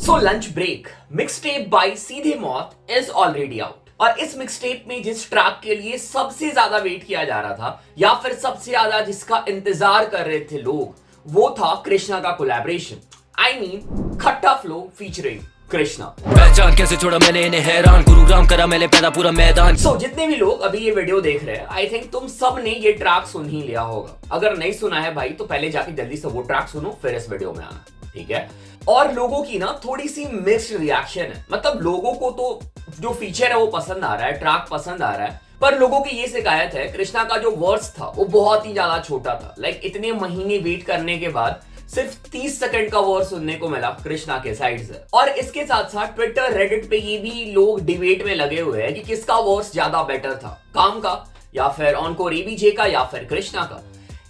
So lunch break mixtape bye सीधे मौत is already out और इस मिक्सटेप में जिस ट्रैक के लिए सबसे ज्यादा वेट किया जा रहा था या फिर सबसे ज्यादा जिसका इंतजार कर रहे थे लोग वो था कृष्णा का कोलैबोरेशन। आई मीन खट्टा फ्लो फीचरिंग कृष्णा। पहचान कैसे छोड़ा मैंने इन्हें हैरान, गुरु राम करा मैंने पैदा पूरा मैदान। सो जितने भी लोग अभी ये वीडियो देख रहे हैं आई थिंक तुम सब ने ये ट्रैक सुन ही लिया होगा। अगर नहीं सुना है भाई तो पहले जाके जल्दी से वो ट्रैक सुनो फिर इस वीडियो में आना, ठीक है। और लोगों की ना थोड़ी सी मिक्स्ड रिएक्शन है, मतलब लोगों को तो जो फीचर है वो पसंद आ रहा है, ट्रैक पसंद आ रहा है, पर लोगों की ये शिकायत है कृष्णा का जो वर्स था वो बहुत ही ज्यादा छोटा था। लाइक इतने महीने वेट करने के बाद सिर्फ 30 सेकंड का वर्स सुनने को मिला कृष्णा के साइड से। और इसके साथ साथ ट्विटर रेडिट पे ये भी लोग डिबेट में लगे हुए हैं कि किसका वर्स ज्यादा बेटर था, काम का या फिर ऑनकोर एबीजे का या फिर कृष्णा का।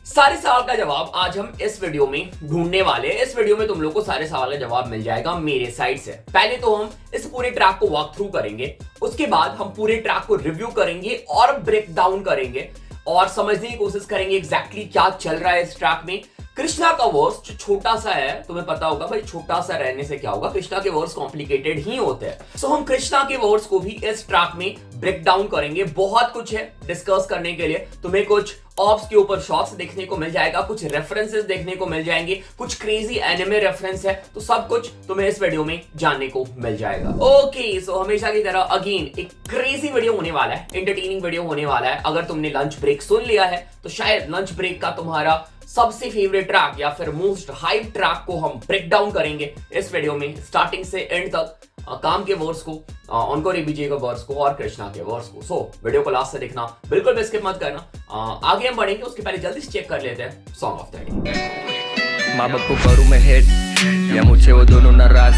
सारे सवाल का जवाब आज हम इस वीडियो में ढूंढने वाले हैं। इस वीडियो में तुम लोग को सारे सवाल का जवाब मिल जाएगा मेरे साइड से। पहले तो हम इस पूरे ट्रैक को वॉक थ्रू करेंगे, उसके बाद हम पूरे ट्रैक को रिव्यू करेंगे और ब्रेक डाउन करेंगे और समझने की कोशिश करेंगे एग्जैक्टली क्या चल रहा है इस ट्रैक में। कृष्णा का वर्स जो छोटा सा है, तुम्हें पता होगा भाई छोटा सा रहने से क्या होगा, कृष्णा के वर्स कॉम्प्लिकेटेड ही होते हैं। सो हम कृष्णा के वर्स को भी इस ट्रैक में ब्रेक डाउन करेंगे। बहुत कुछ है डिस्कस करने के लिए, तुम्हें कुछ ऑप्स के ऊपर शॉट्स देखने को मिल जाएगा, कुछ रेफरेंसेस देखने को मिल जाएंगे, कुछ क्रेजी एनिमे रेफरेंस है, तो सब कुछ तुम्हें इस वीडियो में जानने को मिल जाएगा। ओके, सो हमेशा की तरह अगेन एक क्रेजी वीडियो होने वाला है, एंटरटेनिंग वीडियो होने वाला है। अगर तुमने लंच ब्रेक सुन लिया है तो शायद लंच ब्रेक का तुम्हारा सबसे फेवरेट ट्रैक या फिर मोस्ट हाइप ट्रैक को हम ब्रेक डाउन करेंगे इस वीडियो में, स्टार्टिंग से एंड तक, काम के वर्स को, ऑनकोर एबीजे के वर्स को और कृष्णा के वर्स को। सो वीडियो को लास्ट से देखना, बिल्कुल भी स्किप मत करना। आगे हम बढ़ेंगे, उसके पहले जल्दी से चेक कर लेते हैं सॉन्ग ऑफ द डे। माँ बाप को करूँ मैं हेट या मुझे वो दोनों नाराज,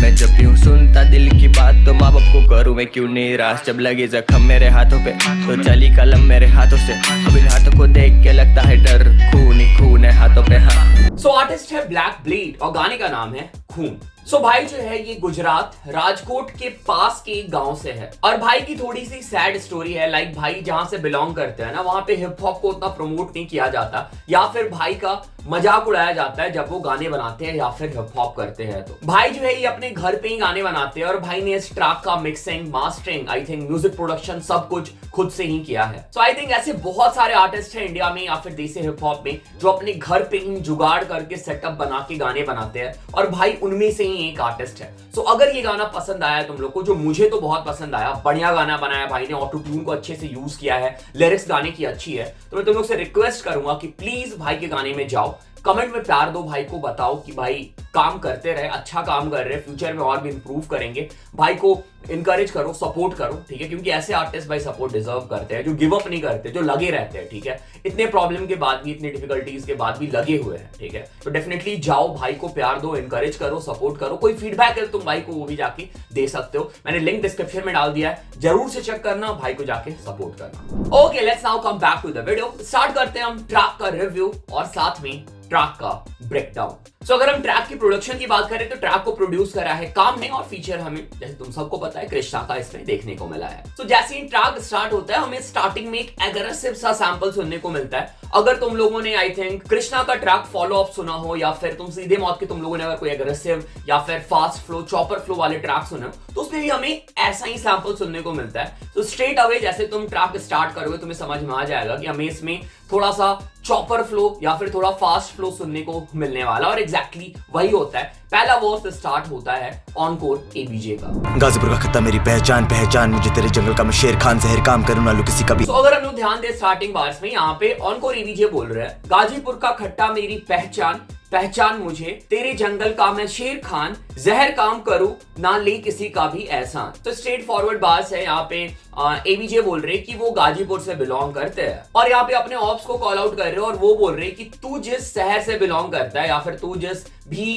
मैं जब भी हूँ सुनता दिल की बात तो माँ बाप को करूँ मैं क्यों निराश। जब लगे जख्म मेरे हाथों पे तो चली कलम मेरे हाथों से, अब इन हाथों को देख के लगता है डर, खून ही खून है हाथों पे। हाँ, सो आर्टिस्ट है ब्लैक ब्लीड और गाने का नाम है खून। सो भाई जो है ये गुजरात राजकोट के पास के एक गांव से है और भाई की थोड़ी सी सैड स्टोरी है। लाइक भाई जहां से बिलोंग करते हैं ना वहां पे हिप हॉप को उतना प्रमोट नहीं किया जाता या फिर भाई का मजाक उड़ाया जाता है जब वो गाने बनाते हैं या फिर हिप हॉप करते हैं। तो भाई जो है ये अपने घर पे ही गाने बनाते हैं और भाई ने इस ट्रैक का mixing, mastering, I think music production सब कुछ खुद से ही किया है। सो आई थिंक ऐसे बहुत सारे आर्टिस्ट हैं इंडिया में या फिर देसी हिप हॉप में जो अपने घर पे ही जुगाड़ करके सेटअप बना के गाने बनाते हैं और भाई उनमें से ही एक आर्टिस्ट है। सो अगर ये गाना पसंद आया तुम लोग को, जो मुझे तो बहुत पसंद आया, बढ़िया गाना बनाया भाई ने, ऑटो ट्यून को अच्छे से यूज किया है, लिरिक्स गाने की अच्छी है, तो मैं तुम लोग से रिक्वेस्ट करूंगा कि प्लीज भाई के गाने में जाओ, कमेंट में प्यार दो, भाई को बताओ कि भाई काम करते रहे, अच्छा काम कर रहे, फ्यूचर में और भी इंप्रूव करेंगे। भाई को इनकरेज करो, सपोर्ट करो, ठीक है, क्योंकि ऐसे आर्टिस्ट भाई सपोर्ट डिजर्व करते हैं जो गिव अप नहीं करते, जो लगे रहते हैं, ठीक है, इतने प्रॉब्लम के बाद भी, इतनी डिफिकल्टीज के बाद भी लगे हुए हैं, ठीक है। तो डेफिनेटली जाओ, भाई को प्यार दो, इनकरेज करो, सपोर्ट करो। कोई फीडबैक है तुम भाई को वो भी जाके दे सकते हो, मैंने लिंक डिस्क्रिप्शन में डाल दिया है, जरूर से चेक करना, भाई को जाके सपोर्ट करना। Okay, let's now come back to the video. Start करते हैं हम ट्रैक का रिव्यू और साथ में ट्रैक का ब्रेकडाउन। सो अगर हम ट्रैक की प्रोडक्शन की बात करें तो ट्रैक को प्रोड्यूस करा है काम ने और फीचर हमें, जैसे तुम सबको पता है, कृष्णा का इसमें देखने को मिला है। सो जैसे ही ट्रैक स्टार्ट होता है हमें स्टार्टिंग में एक एग्रेसिव सा सैंपल सुनने को मिलता है। अगर तुम लोगों ने आई थिंक कृष्णा का ट्रैक फॉलो अप सुना हो या फिर तुम सीधे मौत के तुम लोगों ने अगर कोई एग्रेसिव या फिर फास्ट फ्लो, चॉपर फ्लो वाले ट्रैक सुने हो तो उसमें भी हमें ऐसा ही सैंपल सुनने को मिलता है। तो स्ट्रेट अवे जैसे तुम ट्रैक स्टार्ट करोगे तुम्हें समझ में आ जाएगा कि हमें इसमें थोड़ा सा चॉपर फ्लो या फिर थोड़ा फास्ट फ्लो सुनने को मिलने वाला, और एग्जैक्टली वही होता है। पहला वर्स स्टार्ट होता है ऑनकोर एबीजे का। गाजीपुर का खत्ता मेरी पहचान, पहचान मुझे तेरे जंगल का, मैं शेर खान जहर काम करूं ना लो किसी का भी। तो अगर हम लोग ध्यान दे स्टार्टिंग बार्स में, यहाँ पे ऑनकोर एबीजे बोल रहे हैं, गाजीपुर का खट्टा मेरी पहचान, पहचान मुझे तेरे जंगल का, मैं शेर खान जहर काम करूं ना ले किसी का भी एहसान। तो स्ट्रेट फॉरवर्ड बात है, यहाँ पे एबीजे बोल रहे कि वो गाजीपुर से बिलोंग करते हैं और यहाँ पे अपने ऑप्स को कॉल आउट कर रहे हो और वो बोल रहे कि तू जिस शहर से बिलोंग करता है या फिर तू जिस भी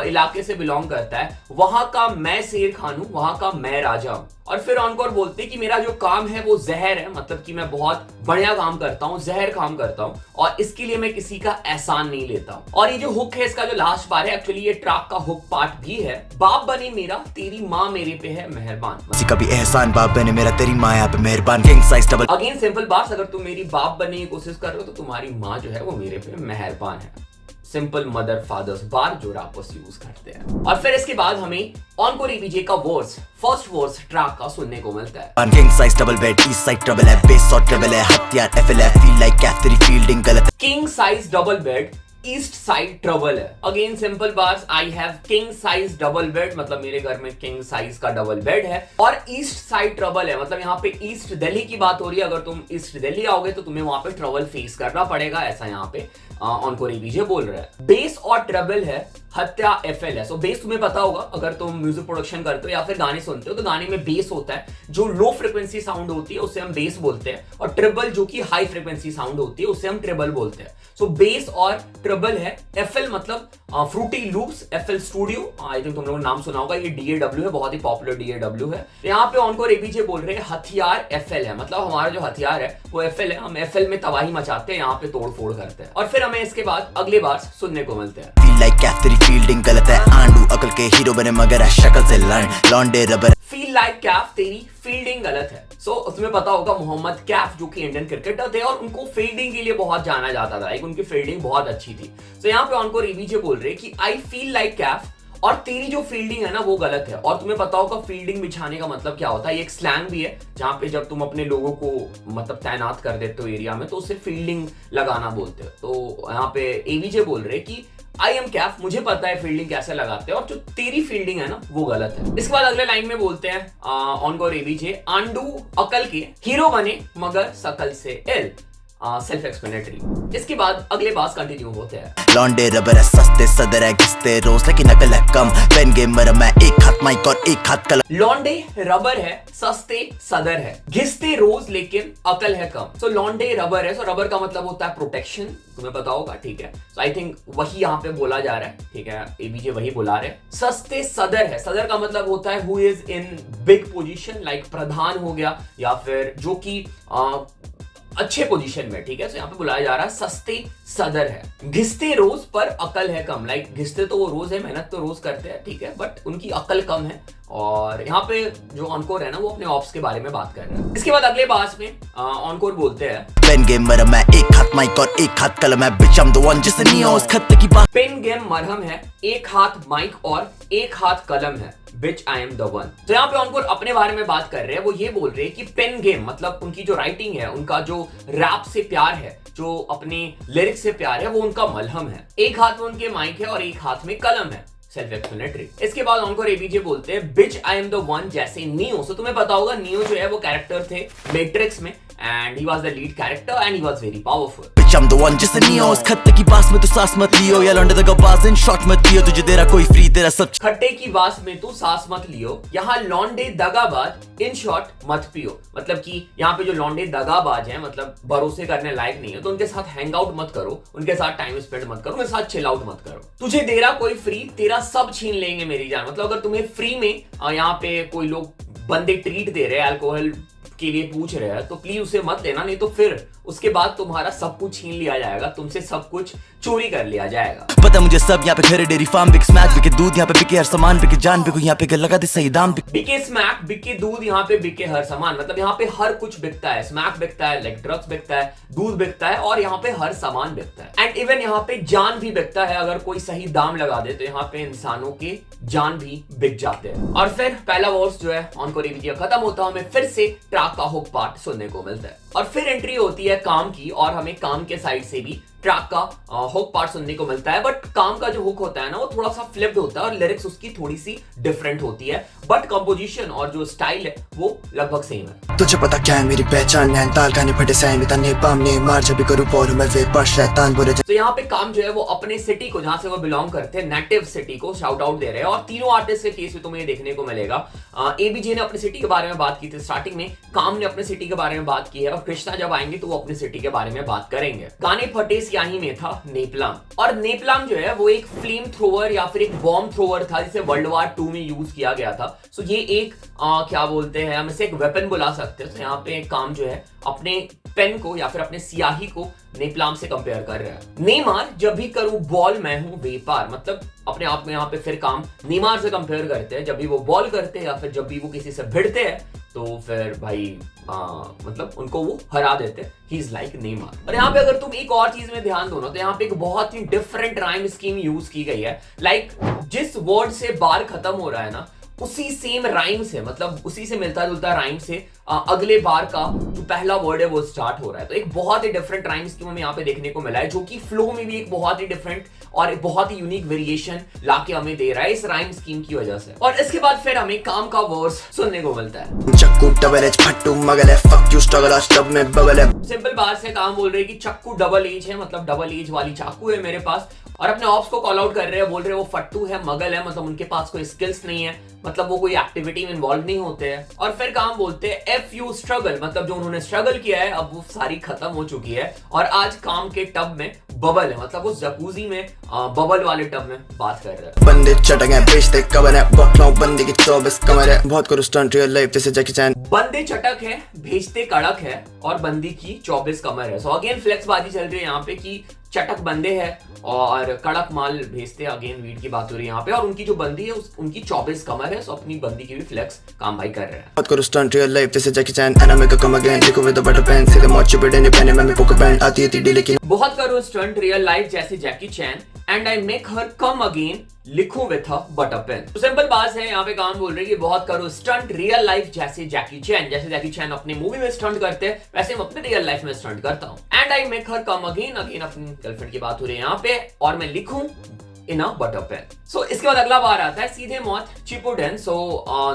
इलाके से बिलोंग करता है वहां का मैं शेर खान हूं, वहां का मैं राजा हूं। और फिर ऑनकोर बोलते कि मेरा जो काम है वो जहर है, मतलब कि मैं बहुत बढ़िया काम करता हूँ, जहर काम करता हूँ और इसके लिए मैं किसी का एहसान नहीं लेता हूँ। और ये जो हुक है इसका जो लास्ट बार है, एक्चुअली ये ट्रैक का हुक पार्ट भी है। बाप बने मेरा, तेरी माँ मेरे पे है मेहरबान, किसी का भी एहसान, बाप बने मेरा, तेरी माँ यहाँ पे मेहरबान। King size double. Again simple बात, अगर तुम मेरी बाप बनने की कोशिश कर रहे हो तो तुम्हारी माँ जो है वो मेरे पे मेहरबान है। सिंपल मदर फादर्स बार जो रैपर्स यूज करते हैं। और फिर इसके बाद हमें ऑनकोर एबीजे का वर्स, फर्स्ट वर्स ट्रैक का सुनने को मिलता है। King size double bed, east side trouble है, बेस और ट्रबल है, हथियार एफएल है, फील लाइक कैफ तेरी फील्डिंग गलत है। King size double bed, east side trouble है। Again simple bars, I have king size double bed, मतलब मेरे घर में किंग साइज का डबल बेड है, और ईस्ट साइड ट्रबल है, मतलब यहाँ पे ईस्ट दिल्ली की बात हो रही है। अगर तुम ईस्ट दिल्ली आओगे तो तुम्हें वहां पे ट्रबल फेस करना पड़ेगा, ऐसा यहाँ पे ऑनकोर एबीजे बोल रहा है। बेस और ट्रबल है, हत्या एफएल है। सो बेस तुम्हें पता होगा, अगर तुम म्यूजिक प्रोडक्शन करते हो या फिर गाने सुनते हो तो गाने में बेस होता है, जो लो फ्रिक्वेंसी साउंड होती है उसे हम बेस बोलते हैं, और ट्रिबल जो कि हाई फ्रिक्वेंसी साउंड होती है उसे हम ट्रिबल बोलते हैं। सो बेस और ट्रिबल है। एफएल मतलब Frooti loops, FL studio, I think तुम लोगों ने नाम सुना होगा, ये डीएडब्ल्यू है, बहुत ही पॉपुलर डीएडब्ल्यू है। यहाँ पे ऑनकोर एबीजे बोल रहे हैं हथियार एफएल है, मतलब हमारा जो हथियार है वो एफएल है, हम एफएल में तबाही मचाते हैं, यहाँ पे तोड़ फोड़ करते हैं। और फिर हमें इसके बाद अगले बार सुनने को मिलते हैं। फील लाइक कैफ तेरी फील्डिंग गलत है, आंडू अकल के हीरो बने मगर है शक्ल से लॉन्डे रबर। फील लाइक कैफ तेरी फील्डिंग गलत है। सो तुम्हें पता होगा मोहम्मद कैफ जो कि इंडियन क्रिकेटर थे और उनको फील्डिंग के लिए बहुत जाना जाता था, लाइक उनकी फील्डिंग बहुत अच्छी थी। तो यहाँ पे ऑनकोर एबीजे बोल रहे कि आई फील लाइक कैफ, और तेरी जो फील्डिंग है ना वो गलत है। और तुम्हें पता होगा फील्डिंग बिछाने का मतलब क्या होता है, ये एक स्लैंग भी है, जहां पे जब तुम अपने लोगों को मतलब तैनात कर देते हो एरिया में तो उसे फील्डिंग लगाना बोलते हो। तो यहाँ पे एबीजे बोल रहे कि आई एम कैफ, मुझे पता है फील्डिंग कैसे लगाते हैं, और जो तेरी फील्डिंग है ना वो गलत है। इसके बाद अगले लाइन में बोलते हैं ऑनकोर एबीजे, आंडू अकल के हीरो बने मगर सकल से इल, सेल्फ एक्सप्लेनेटरी। इसके बाद अगले बात कंटिन्यू होते हैं। लॉन्डे रबर है, सस्ते सदर है, घिसते रोज लेकिन अकल है कम, पेन गेमर मैं एक हाथ माइक और एक हाथ कलम। लॉन्डे रबर है, सस्ते सदर है, घिसते रोज लेकिन अकल है कम। सो लॉन्डे रबर है, सो रबर का मतलब होता है प्रोटेक्शन, तुम्हें पता होगा, ठीक है। सो आई थिंक वही यहाँ पे बोला जा रहा है, ठीक है, एबीजे वही बुला रहे। सस्ते सदर है, सदर का मतलब होता है who is in big position, like प्रधान हो गया या फिर जो कि अच्छे पोजीशन में, ठीक है। तो यहाँ पे बुलाया जा रहा है सस्ते सदर है। घिसते रोज पर अकल है कम, लाइक घिसते तो वो रोज है, मेहनत तो रोज करते हैं, ठीक है, बट उनकी अकल कम है। और यहाँ पे जो ऑनकोर है ना वो अपने ऑप्स के बारे में बात कर रहे हैं। इसके बाद अगले बास में ऑनकोर बोलते हैं, पेन गेमर मैं एक हाथ माइक और एक हाथ कलम है, बिच आई एम द वन जिससे नहीं हो उस खत्ते की बात। पेन गेम मरहम है, एक हाथ माइक और एक हाथ कलम है, बिच आई एम द वन। तो यहाँ पे ऑनकोर अपने बारे में बात कर रहे हैं, वो ये बोल रहे हैं कि पेन गेम मतलब उनकी जो राइटिंग है, उनका जो रैप से प्यार है, जो अपने लिरिक्स से प्यार है, वो उनका मलहम है। एक हाथ में उनके माइक है और एक हाथ में कलम है, सेल्फ एक्सप्लेनेटरी। इसके बाद ऑनकोर एबीजे बोलते हैं बिच आई एम द वन, जैसे नियो। सो तुम्हें पता होगा नियो जो है वो कैरेक्टर थे मैट्रिक्स में, and he was the lead character and he was very powerful. Bitch I am the one जिससे नहीं हो उस खत्ते की बात में तू सांस मत लियो, या लौंडे तक बाज इन शॉट मत लियो, तुझे तेरा कोई फ्री तेरा सब। खट्टे की बात में तू सांस मत लियो, यहाँ लौंडे दगाबाज इन शॉट मत पियो, मतलब कि यहाँ पे जो लौंडे दगाबाज हैं, मतलब भरोसे करने लायक नहीं है, तो उनके साथ हैंग आउट मत करो, उनके साथ टाइम स्पेंड मत करो, उनके साथ चिल आउट मत करो। तुझे दे रहा कोई फ्री, तेरा सब छीन लेंगे मेरी जान। मतलब अगर तुम्हें फ्री में यहाँ पे कोई लोग बंदे ट्रीट दे रहे हैं, अल्कोहल के लिए पूछ रहे हैं, तो प्लीज उसे मत लेना, नहीं तो फिर उसके बाद तुम्हारा सब कुछ छीन लिया जाएगा, तुमसे सब कुछ चोरी कर लिया जाएगा। पता मुझे सब, यहाँ पे घर डेयरी फार्म, बिक स्मैक बिके दूध, यहाँ पे बिके हर सामान, बिके जान बिको, यहाँ पे लगा दे सही दाम। बिके स्मैक, बिके दूध, यहाँ पे बिके हर सामान, मतलब यहाँ पे हर कुछ बिकता है। स्मैक बिकता है, लाइक ड्रग्स बिकता है, दूध बिकता है, और यहाँ पे हर सामान बिकता है, एंड इवन यहाँ पे जान भी बिकता है। अगर कोई सही दाम लगा दे तो यहाँ पे इंसानों के जान भी बिक जाते हैं। और फिर पहला वर्स जो है ऑनकोर एबीजे खत्म होता है, हमें फिर से ट्रैक का हुक पार्ट सुनने को मिलता है, और फिर एंट्री होती है काम की, और हमें काम के साइड से भी ट्रैक का हुक पार्ट सुनने को मिलता है। बट काम का जो हुक होता है ना वो थोड़ा सा फ्लिप्ड होता है और लिरिक्स उसकी थोड़ी सी डिफरेंट होती है, बट कंपोजिशन और जो स्टाइल है वो लगभग सेम है। तुझे पता क्या है मेरी पहचान, नैनीताल गाने फटे सैन ताने पामने मार जब भी करूं पौर मैं वे पर शैतान बोले। तो यहाँ पे काम जो है वो अपने सिटी को, जहां से वो बिलोंग करते हैं, नेटिव सिटी को शाउट आउट दे रहे हैं। और तीनों आर्टिस्ट के केस में तुम्हें ये देखने को मिलेगा। एबीजे ने अपने सिटी के बारे में बात की थी स्टार्टिंग में, काम ने अपने सिटी के बारे में बात की है, और कृष्णा जब आएंगे तो वो अपने सिटी के बारे में बात करेंगे। गाने फटे स्याही में था नेपलाम, और नेपलाम जो है वो एक फ्लेम थ्रोवर या फिर एक बॉम्ब थ्रोवर था जिसे वर्ल्ड वार 2 में यूज किया गया था। सो ये एक क्या बोलते हैं, हम इसे एक वेपन बुला सकते हैं। तो यहाँ पे काम जो है अपने पेन को या फिर अपने स्याही को नेपलाम से कंपेयर कर रहा है। नेमार जब भी करूं बॉल मैं हूं बेपार, मतलब अपने आप में यहाँ पे फिर काम नेमार से कंपेयर करते हैं। जब भी वो बॉल करते हैं या फिर जब भी वो किसी से भिड़ते हैं तो फिर भाई मतलब उनको वो हरा देते। He is like Neymar. और यहाँ पे अगर तुम एक और चीज में ध्यान दो ना, तो यहाँ पे एक बहुत ही डिफरेंट राइम स्कीम यूज की गई है। लाइक जिस वर्ड से बार खत्म हो रहा है ना, उसी सेम राइम से, मतलब उसी से मिलता जुलता राइम से अगले बार का जो पहला वर्ड है वो स्टार्ट हो रहा है। तो एक बहुत ही डिफरेंट राइम स्कीम हमें यहाँ पे देखने को मिला है, जो कि फ्लो में भी एक बहुत ही डिफरेंट और एक बहुत ही यूनिक वेरिएशन लाके हमें दे रहा है इस राइम स्कीम की वजह से। और इसके बाद फिर हमें काम का वर्स सुनने को मिलता है। चक्कू डबल एज फट्टू मगल है, फक यू स्ट्रगल आज तब में बगल है। सिंपल बात से काम बोल रहे हैं कि चक्कू डबल एज है, मतलब डबल एज वाली चाकू है मेरे पास, और अपने ऑप्स को कॉल आउट कर रहे हैं, बोल रहे हैं वो फट्टू है, मगल है, मतलब उनके पास कोई स्किल्स नहीं है, मतलब वो कोई एक्टिविटी में इन्वॉल्व नहीं होते हैं। और फिर काम बोलते हैं एफ यू स्ट्रगल, मतलब जो उन्होंने स्ट्रगल किया है अब वो सारी खत्म हो चुकी है, और आज काम के टब में बबल है, मतलब वो जकूजी में बबल वाले टब में बात कर रहे हैं। बंदे चटक है, बेचते कवर है, बकलाओ बंदे की 24 कमर है, बहुत करो स्टंट रियल लाइफ जैसे जैकी चैन। बंदे चटक है, भेजते कड़क है, और बंदी की 24 कमर है। सो अगेन फ्लेक्स बाजी चल रही है यहाँ पे कि चटक बंदे हैं और कड़क माल भेजते, अगेन वीट की बात हो रही है यहाँ पे, और उनकी जो बंदी है उनकी 24 कमर है। सो अपनी बंदी की भी फ्लेक्स काम भाई कर रहे हैं। बहुत करो स्टंट रियल लाइफ जैसे Jackie Chan, and I make a come again, लिखो विद द बटर पेन, सीधे मौत चुपेड़े ने पहने में पोकर पेन, आती है टीडी लेकिन बहुत करो स्टंट रियल लाइफ जैसे Jackie Chan, and I make her come again, लिखो विथ अ बटर पेन। तो सिंपल बात है, यहाँ पे काम बोल रहे हैं कि बहुत करो स्टंट रियल लाइफ जैसे जैकी चैन, जैसे जैकी चैन अपने मूवी में स्टंट करते हैं वैसे मैं अपने रियल लाइफ में स्टंट करता हूँ। And I make her come again, again अपनी गर्लफ्रेंड की बात हो रही है यहाँ पे, और मैं लिखूं इन अ बटर पेन। सो इसके बाद अगला बार आता है सीधे मौत चिपुडेन। सो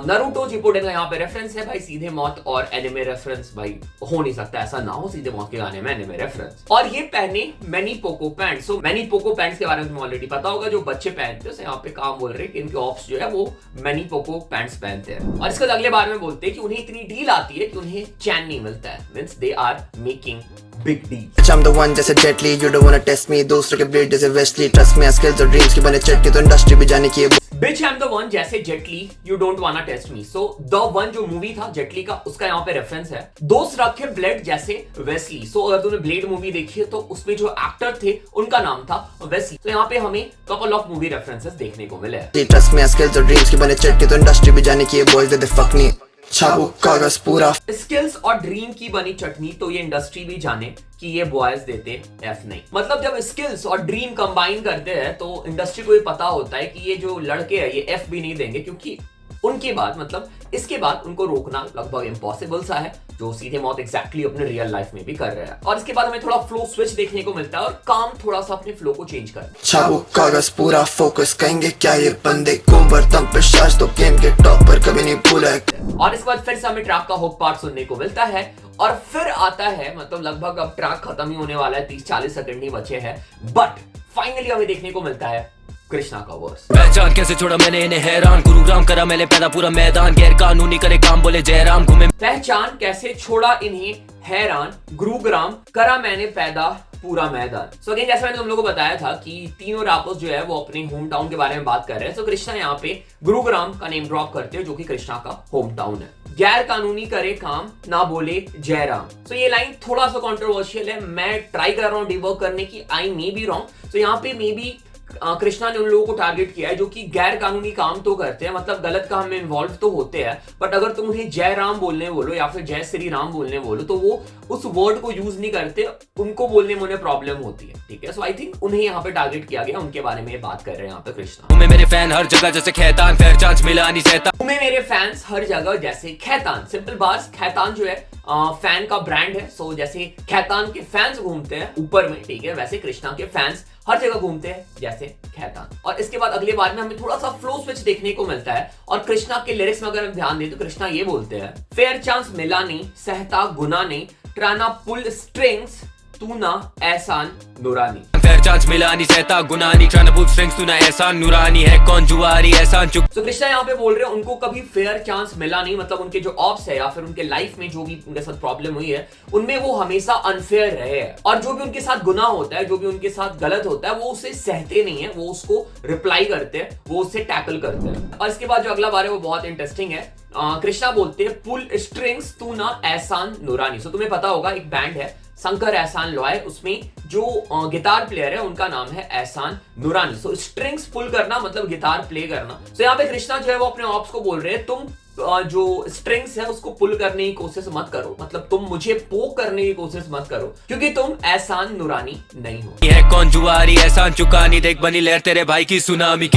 नारुतो चिपुडेन का यहाँ पे रेफरेंस है भाई, सीधे मौत और एनिमे रेफरेंस भाई हो नहीं सकता, ऐसा ना हो सीधे मौत के गाने में एनिमे रेफरेंस। और ये पहने many Poco pant. So many Poco pants के बारे में तुम्हें ऑलरेडी पता होगा, जो बच्चे पहनते हैं। यहाँ पे काम बोल रहे हैं कि इनके ऑप्स जो है वो मैनी पोको पैंट्स पहनते हैं। और इसके बाद अगले बार में बोलते हैं कि उन्हें इतनी डील आती है कि उन्हें चैन नहीं मिलता है, means they are making big deal. I'm the one जैसे Jaitley, you don't wanna test me, दूसरों के ब्लेड जैसे वेस्टली, ट्रस्ट मी स्किल्स और ड्रीम्स की बने चटनी, तो इंडस्ट्री भी जाने की है। Bitch I'm the one जैसे Jaitley, you don't wanna test me। So the one जो मूवी था जेटली का, उसका यहाँ पे रेफरेंस है। दोस्त रखे ब्लेड जैसे वेस्ली। सो अगर तूने ब्लेड मूवी देखी है तो उसमें जो एक्टर थे उनका नाम था वेस्ली। तो यहाँ पे हमें कपल ऑफ मूवी रेफरेंसेस देखने को मिले हैं। ट्रस्ट मी स्किल्स और ड्रीम्स की बने चटनी, तो इंडस्ट्री भी जाने की है। बॉयज दे फक नहीं छापो कागज पूरा। स्किल्स और ड्रीम की बनी चटनी, तो ये इंडस्ट्री भी जाने कि ये बॉयज देते एफ नहीं। मतलब जब स्किल्स और ड्रीम कंबाइन करते हैं तो इंडस्ट्री को ये पता होता है कि ये जो लड़के हैं ये एफ भी नहीं देंगे, क्योंकि उनके बाद मतलब इसके बाद उनको रोकना लगभग इम्पॉसिबल सा है, जो सीधे मौत एग्जैक्टली अपने रियल लाइफ में भी कर रहे हैं। और इसके बाद हमें थोड़ा फ्लो स्विच देखने को मिलता है और काम थोड़ा सा अपने फ्लो को चेंज कर। छापो कागज पूरा फोकस, कहेंगे क्या ये बंदे को बर्तन पे शाज, तो गेम के टॉप पर कभी नहीं भूला। और इसके बाद फिर से हमें ट्रैक का हुक पार्ट सुनने को मिलता है, और फिर आता है मतलब लगभग अब ट्रैक खत्म ही होने वाला है, 30-40 सेकंड ही बचे हैं, बट फाइनली हमें देखने को मिलता है कृष्णा का वर्स। पहचान कैसे छोड़ा मैंने इन्हें हैरान, गुरुग्राम करा मैंने पैदा पूरा मैदान, गैर कानूनी करे काम बोले जयराम, घूमे पहचान कैसे छोड़ा इन्हें हैरान, गुरुग्राम करा मैंने पैदा पूरा मैदान। सो अगेन जैसे मैंने तुम लोगों को बताया था कि तीनों रैपर्स जो है वो अपने होम टाउन के बारे में बात कर रहे हैं। सो कृष्णा यहाँ पे गुरुग्राम का नेम ड्रॉप करते हैं, जो कि कृष्णा का होम टाउन है। गैर कानूनी करे काम ना बोले जयराम। सो ये लाइन थोड़ा सा कंट्रोवर्शियल है, मैं ट्राई कर रहा हूँ डिबग करने की, आई मे बी रॉन्ग। सो यहाँ पे मे बी कृष्णा ने उन लोगों को टारगेट किया है जो कि गैर कानूनी काम तो करते हैं, मतलब गलत काम में इन्वॉल्व तो होते हैं, बट अगर तुम उन्हें जय राम बोलने बोलो या फिर जय श्री राम बोलने बोलो तो वो उस वर्ड को यूज नहीं करते, उनको बोलने में उन्हें प्रॉब्लम होती है। ठीक है, सो आई थिंक उन्हें यहाँ पे टारगेट किया गया, उनके बारे में बात कर रहे हैं यहाँ पे कृष्णा। तुम्हें मेरे फैन हर जगह जैसे खैतान, फेयर चांस मिला नहीं सहता, तुम्हें मेरे फैंस हर जगह जैसे खैतान। सिंपल बात, खैतान जो है फैन का ब्रांड है। सो जैसे खैतान के फैंस घूमते हैं ऊपर में, ठीक है, वैसे कृष्णा के फैंस हर जगह घूमते हैं जैसे खैतान। और इसके बाद अगले बार में हमें थोड़ा सा फ्लो स्विच देखने को मिलता है, और कृष्णा के लिरिक्स में अगर हम ध्यान दें तो कृष्णा ये बोलते हैं, फेयर चांस मिला नहीं सहता गुना नहीं, ट्राना पुल स्ट्रिंग्स तू ना एहसान नुरानी। फेयर चांस मिला नहीं सहता गुना नहीं, ट्राना पुल स्ट्रिंग्स तू ना एहसान नुरानी, है कौन जुआरी एहसान चुक। तो कृष्णा यहाँ पे बोल रहे हैं उनको कभी फेयर चांस मिला नहीं, मतलब उनके जो ऑप्स है या फिर उनके लाइफ में जो भी उनके साथ प्रॉब्लम हुई है उनमें वो हमेशा अनफेयर रहे हैं, और जो भी उनके साथ गुनाह होता है, जो भी उनके साथ गलत होता है, वो उसे सहते नहीं है, वो उसको रिप्लाई करते हैं, वो उससे टैकल करते हैं। और इसके बाद जो अगला बार है वो बहुत इंटरेस्टिंग है। कृष्णा बोलते हैं पुल स्ट्रिंग्स तू ना एहसान नुरानी। सो तुम्हें पता होगा एक बैंड है शंकर एहसान लॉय, उसमें जो गिटार प्लेयर है उनका नाम है एहसान नूरानी। सो स्ट्रिंग्स पुल करना मतलब गिटार प्ले करना। सो यहाँ पे कृष्णा जो है वो अपने ऑप्स को बोल रहे हैं तुम जो स्ट्रिंग्स है उसको पुल करने की कोशिश मत करो, मतलब तुम मुझे पोक करने की कोशिश मत करो क्योंकि तुम एहसान नूरानी नहीं हो। है कौन जुआरी एहसान चुकानी, देख बनी लहर तेरे भाई की सुनामी,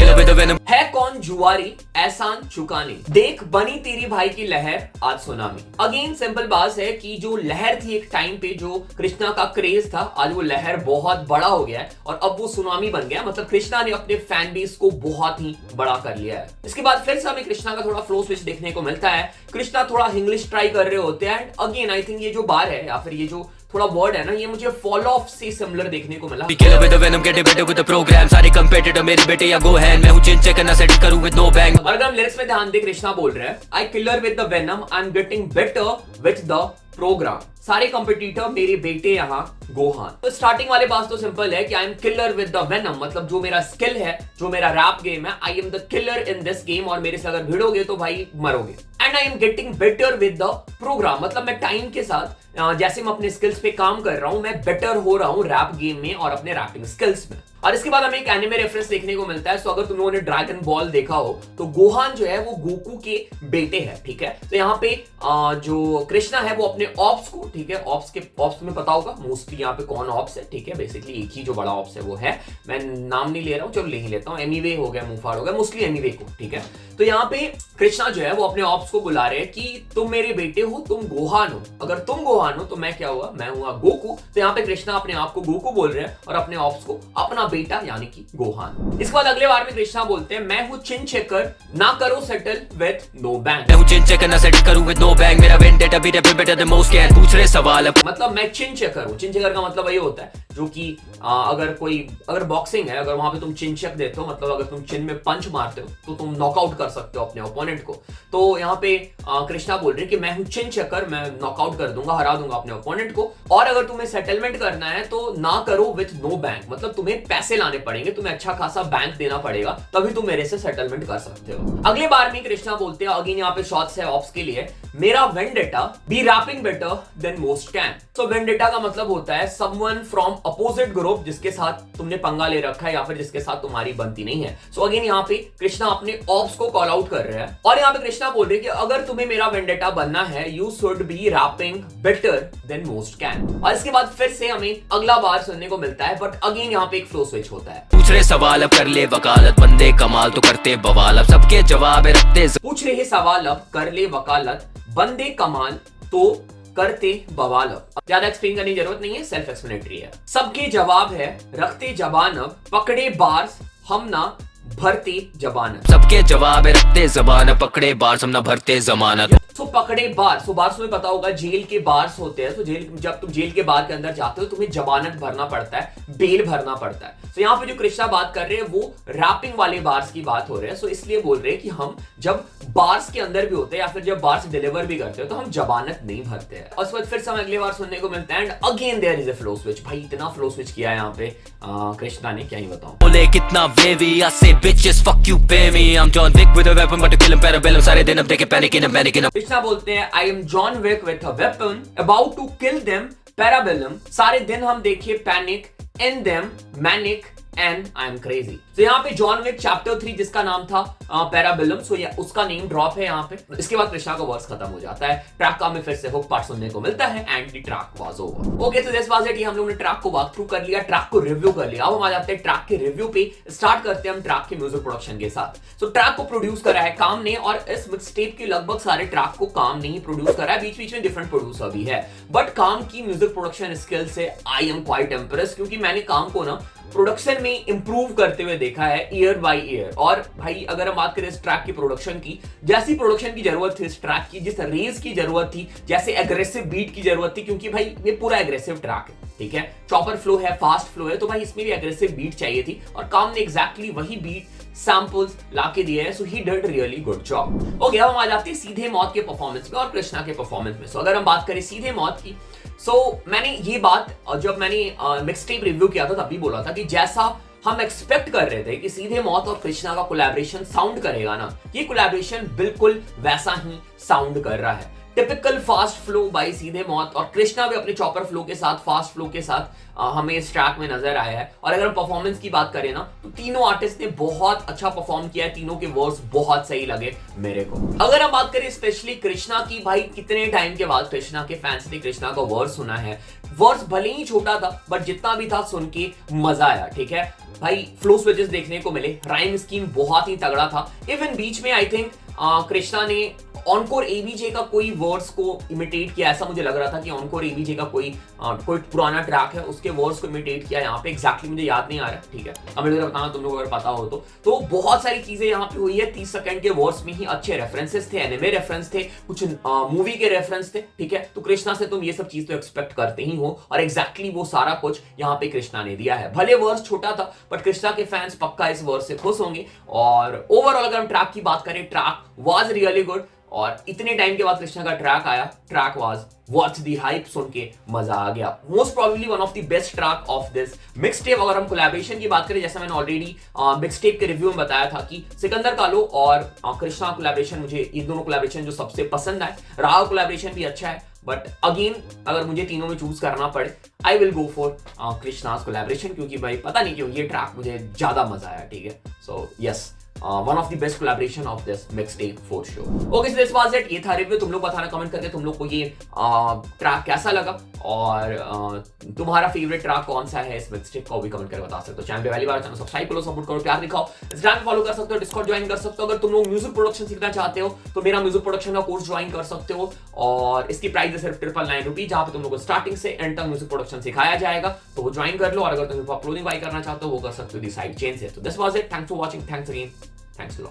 है कौन जुआरी एहसान चुकानी, देख बनी तेरी भाई की लहर आज सुनामी। अगेन सिंपल बात है कि जो लहर थी एक टाइम पे जो कृष्णा का क्रेज था, आज वो लहर बहुत बड़ा हो गया है और अब वो सुनामी बन गया, मतलब कृष्णा ने अपने फैन बेस को बहुत ही बड़ा कर लिया है। इसके बाद फिर से हमें कृष्णा का थोड़ा फ्लो स्विच देखने को मिलता है। कृष्णा थोड़ा इंग्लिश ट्राई कर रहे होते हैं एंड अगेन आई थिंक ये जो बार है या फिर ये जो थोड़ा वर्ड है ना, ये मुझे फॉल ऑफ से सिमिलर देखने को मिला। और अगर हम लिरिक्स में ध्यान दें, कृष्णा बोल रहे हैं I killer with the venom I am getting better with the program, सारे कंपटीटर मेरे बेटे यहाँ गोहान। तो स्टार्टिंग वाले बात तो सिंपल है कि I am killer with the venom, मतलब जो मेरा स्किल है, जो मेरा रैप गेम है, I am the killer in this game और मेरे से अगर भिड़ोगे तो भाई मरोगे। And I am getting better with the program, मतलब मैं टाइम के साथ जैसे मैं अपने स्किल्स पे काम कर रहा हूं, मैं बेटर हो रहा हूं रैप गेम में और अपने रैपिंग स्किल्स में। और इसके बाद हमें एक एनिमे रेफरेंस देखने को मिलता है। सो अगर तुम लोगों ने ड्रैगन बॉल देखा हो तो गोहान जो है वो गोकू के बेटे हैं, ठीक है। तो यहाँ पे जो कृष्णा है वो अपने ऑप्स को, ठीक है, ऑप्स में पता होगा मोस्टली यहाँ पे कौन ऑप्स है, ठीक है, बेसिकली एक ही जो बड़ा ऑप्स है वो है, मैं नाम नहीं ले रहा हूँ, चलो ले ही लेता हूँ, एमीवे हो गया, मुफाड़ हो गया, मोस्टली एमीवे को, ठीक है। तो यहाँ पे कृष्णा जो है वो अपने ऑप्स को बुला रहे हैं कि तुम मेरे बेटे हो, तुम गोहान हो, अगर तुम गोहान हो तो मैं क्या हुआ, मैं हुआ गोकू। तो यहाँ पे कृष्णा अपने आप को गोकू बोल रहे हैं और अपने ऑप्स को अपना बेटा यानी कि गोहान। इसके बाद अगले बार में कृष्णा बोलते हैं मैं हूँ चिन चेकर, ना करो सेटल विद नो बैंक। मैं हूँ चिन चेकर, ना सेटल करूँ विद नो बैंक, मेरा वेंडेटा भी बेटर देन मोस्ट कैन। पूछ रहे सवाल, मतलब मैं चिन चेकर हूँ। चिन चेकर का मतलब ये होता है जो कि अगर बॉक्सिंग है, अगर वहां पे तुम चिन चेक देते हो, मतलब अगर तुम चिन में पंच मारते हो तो तुम नॉकआउट कर सकते हो अपने ओपोनेंट को। तो यहाँ पे कृष्णा बोल रहे हैं कि मैं हूँ चिन चेकर, मैं नॉकआउट कर दूंगा, हरा दूंगा अपने ओपोनेंट को। और अगर तुम्हें सेटलमेंट करना है तो ना करो विथ नो बैंक, मतलब तुम्हें पैसे लाने पड़ेंगे, तुम्हें अच्छा खासा बैंक देना पड़ेगा, तभी तुम मेरे से सेटलमेंट कर सकते हो। अगले बार में कृष्णा बोलते हैं, अगेन यहाँ पे शॉर्ट्स है ऑप्स के लिए, मेरा vendetta be rapping better than most can. So vendetta का मतलब होता है समवन फ्रॉम अपोजिट ग्रुप, जिसके साथ तुमने पंगा ले रखा है या फिर जिसके साथ तुम्हारी बनती नहीं है। सो अगेन यहाँ पे कृष्णा अपने ऑप्स को कॉल आउट कर रहे हैं और यहाँ पे कृष्णा बोल रहे हैं कि अगर तुम्हें मेरा वेंडेटा बनना है you should be rapping better than most can. और इसके बाद फिर से हमें अगला बार सुनने को मिलता है, बट अगेन यहाँ पे एक फ्लो स्विच होता है। पूछ रहे सवाल अब कर ले वकालत, बंदे कमाल तो करते बवाल, अब सबके जवाब रखते। पूछ रहे सवाल अब कर ले वकालत, बंदे कमाल तो करते बवाल। अब ज्यादा एक्सप्लेन करने की जरूरत नहीं है, सेल्फ एक्सप्लेनेटरी है। सबके जवाब है रखते जबान अब, पकड़े बार्स हम ना भरते जबान। सबके जवाब रखते जबान, पकड़े बार्स हम ना भरते जमानत। तो पकड़े बार्स, तो बार्स में पता होगा जेल के बार्स होते हैं। तो जब तुम जेल के बार के अंदर जाते हो तुम्हें जमानत भरना पड़ता है, बेल भरना पड़ता है। तो यहाँ पे जो कृष्णा बात कर रहे हैं वो रैपिंग वाले बार्स की बात हो रहे हैं। सो इसलिए बोल रहे हैं कि हम जब बार्स के अंदर भी होते हैं या फिर जब बार्स डिलीवर भी करते हो तो हम जमानत नहीं भरते हैं। और उसके बाद फिर से हमें अगले बार सुनने को मिलता है and again there is a flow switch. भाई इतना फ्लो स्विच किया है यहाँ पे कृष्णा ने, क्या ही बताऊं। बोले कितना वेवी आई से bitches fuck you pay me, I am John Wick with a weapon but to kill him parabellum, सारे दिन अब देखे पैनिक इन कृष्णा बोलते हैं I am John Wick with a weapon about to kill them parabellum, सारे दिन हम देखे panic in them manic and I am crazy. तो यहाँ पे जॉन विक चैप्टर 3 जिसका नाम था पैराबेलम, सो उसका नेम ड्रॉप है यहाँ पे। इसके बाद कृष्णा का वर्स खत्म हो जाता है, ट्रैक का हमें फिर से हुक पार्ट सुनने को मिलता है and the track was over. Okay, तो दिस वाज इट। हम लोगों ने ट्रैक को वॉक थ्रू कर लिया, ट्रैक को रिव्यू कर लिया। अब हम आ जाते हैं ट्रैक के रिव्यू पे। स्टार्ट करते हैं हम ट्रैक के म्यूजिक प्रोडक्शन के साथ। सो ट्रैक को प्रोड्यूस करा है काम ने और इस मिक्सटेप के लगभग सारे ट्रैक को काम ने ही प्रोड्यूस करा है, बीच बीच में डिफरेंट प्रोड्यूसर भी है। बट काम की म्यूजिक प्रोडक्शन स्किल से आई एम क्वाइट इम्प्रेस, क्योंकि मैंने काम को ना प्रोडक्शन में इंप्रूव करते हुए देखा है ईयर बाय ईयर। और भाई अगर हम बात करें इस ट्रैक की प्रोडक्शन की, जैसी प्रोडक्शन की जरूरत थी इस ट्रैक की, जिस रेस की जरूरत थी, जैसे एग्रेसिव बीट की जरूरत थी, क्योंकि भाई ये पूरा एग्रेसिव ट्रैक है, ठीक है, चॉपर फ्लो है, फास्ट फ्लो है, तो भाई इसमें भी एग्रेसिव बीट चाहिए थी और काम ने एग्जैक्टली वही बीट सैंपल्स लाके दिए हैं। So he did really good job. Okay, अब हम आ जाते हैं सीधे मौत के परफॉर्मेंस में और कृष्णा के परफॉर्मेंस में। सो अगर हम बात करें सीधे मौत की, मैंने ये बात जब मैंने मिक्सटेप रिव्यू किया था तभी बोला था कि जैसा हम एक्सपेक्ट कर रहे थे कि सीधे मौत और कृष्णा का कोलैबोरेशन साउंड करेगा ना, ये कोलैबोरेशन बिल्कुल वैसा ही साउंड कर रहा है। टिपिकल फास्ट फ्लो बाई सीधे मौत, और कृष्णा भी अपने चॉपर फ्लो के साथ, फास्ट फ्लो के साथ हमें इस ट्रैक में नजर आया है। और अगर हम परफॉर्मेंस की बात करें ना, तो तीनों आर्टिस्ट ने बहुत अच्छा परफॉर्म किया है, तीनों के वर्ड्स बहुत सही लगे मेरे को। अगर हम बात करें स्पेशली कृष्णा की, भाई कितने टाइम के बाद कृष्णा के फैंस ने कृष्णा का वर्ड सुना है। वर्ड्स भले ही छोटा था, बट जितना भी था सुन के मजा आया, ठीक है भाई। फ्लो स्विचेस देखने को मिले, राइम स्कीम बहुत ही तगड़ा था। इवन बीच में आई थिंक कृष्णा ने ऑनकोर एबीजे का कोई वर्ड्स को इमिटेट किया, ऐसा मुझे लग रहा था कि ऑनकोर एबीजे का कोई पुराना ट्रैक है, उसके वर्ड्स को इमिटेट किया यहाँ पे। एग्जैक्टली मुझे याद नहीं आ रहा, ठीक है, अब मुझे बताना तुम लोग अगर पता हो तो बहुत सारी चीजें यहाँ पे हुई है। 30 सेकंड के वर्ड्स में ही अच्छे रेफरेंसेस थे, एनिमे रेफरेंस थे, कुछ मूवी के रेफरेंस थे, ठीक है। तो कृष्णा से तुम ये सब चीज तो एक्सपेक्ट करते ही हो, और एग्जैक्टली वो सारा कुछ यहाँ पे कृष्णा ने दिया है। भले वर्ड्स छोटा था, बट कृष्णा के फैंस पक्का इस वर्ड से खुश होंगे। और ओवरऑल अगर हम ट्रैक की बात करें, ट्रैक वाज रियली गुड, और इतने टाइम के बाद कृष्णा का ट्रैक आया, track was worth the hype, सुन के मजा आ गया। Most probably one of the best track of this mix tape. अगर हम कोलैबोरेशन की बात करें, जैसा मैंने ऑलरेडी मिक्स टेप के रिव्यू में बताया था कि सिकंदर कालो और कृष्णा कोलैबोरेशन, मुझे ये दोनों कोलैबोरेशन जो सबसे पसंद आए। राव कोलैबोरेशन भी अच्छा है, बट अगेन अगर मुझे तीनों में चूज करना पड़े, I will go for Krishna's collaboration, क्योंकि भाई पता नहीं क्यों ये ट्रैक मुझे ज्यादा मजा आया, ठीक है। So yes, one of the best collaboration of this mixtape for sure. Okay, so this was it. ये था रिव्यू। तुम लोग बताना कमेंट करके तुम लोग को ये ट्रैक कैसा लगा, और तुम्हारा फेवरेट ट्रैक कौन सा है इस मिक्सटेप को भी कमेंट करके बता सकते हो। चैनल पे पहली बार, चैनल सब्सक्राइब करो, सपोर्ट करो, प्यार दिखाओ। इंस्टाग्राम फॉलो कर सकते हो, डिस्कॉर्ड ज्वाइन कर सकते हो। अगर तुम लोग म्यूजिक प्रोडक्शन सीखना चाहते हो तो मेरा म्यूजिक प्रोडक्शन का कोर्स ज्वाइन कर सकते हो, और इसकी प्राइस है सिर्फ 999 रुपीज, जहां पे तुम लोग को स्टार्टिंग से एंड तक म्यूजिक प्रोडक्शन सिखाया जाएगा, तो वो ज्वाइन कर लो। और अगर तुम अपलोडिंग बाई करना चाहते हो वो कर सकते हो दी साइड चेन से। तो this was it, thanks for watching, thanks again, thanks a lot.